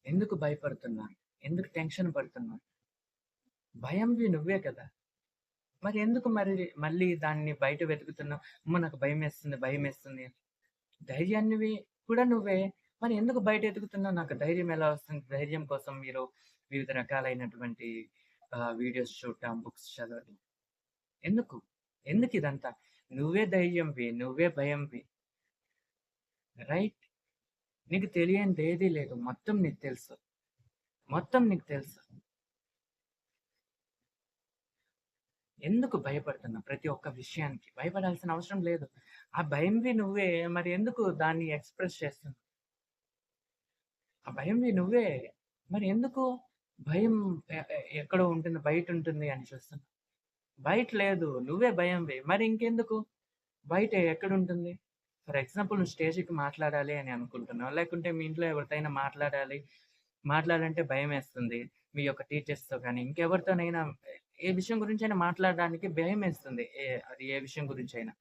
ఎందుకు భయపడుతున్నా? ఎందుకు టెన్షన్ పడుతున్నా? భయంవి నువ్వే కదా! మరి ఎందుకు మళ్ళీ దాన్ని బయట వెతుకుతున్నావు? అమ్మో! నాకు భయమేస్తుంది, భయమేస్తుంది అని. ధైర్యాన్నివి కూడా నువ్వే. మరి ఎందుకు బయట ఎతుకుతున్నావు? నాకు ధైర్యం ఎలా వస్తుంది? ధైర్యం కోసం మీరు వివిధ రకాలైనటువంటి వీడియోస్ చూడటం, బుక్స్ చదవడం. ఎందుకు? ఎందుకిదంతా? నువ్వే ధైర్యంవి, నువ్వే భయంవి. రైట్? నీకు తెలియనిదేదీ లేదు. మొత్తం నీకు తెలుసు. మొత్తం నీకు తెలుసు. ఎందుకు భయపడుతున్నావు ప్రతి ఒక్క విషయానికి? భయపడాల్సిన అవసరం లేదు. ఆ భయంవి నువ్వే. మరి ఎందుకు దాన్ని ఎక్స్‌ప్రెస్ చేస్తున్నావు? ఆ భయంవి నువ్వే. మరి ఎందుకు భయం ఎక్కడో ఉంటుంది, బయటుంటుంది అని చూస్తున్నావు? బయట లేదు. నువ్వే భయంవి. మరి ఇంకెందుకు? బయట ఎక్కడుంటుంది? ఫర్ ఎగ్జాంపుల్ నువ్వు స్టేజ్‌కి మాట్లాడాలి అని అనుకుంటున్నావు. లేకుంటే మీ ఇంట్లో ఎవరితోనైనా మాట్లాడాలంటే భయమేస్తుంది. మీ యొక్క టీచర్స్‌తో గాని, ఇంకెవరితోనైనా ఏ విషయం గురించైనా మాట్లాడడానికి భయమేస్తుంది. అది ఏ విషయం గురించైనా.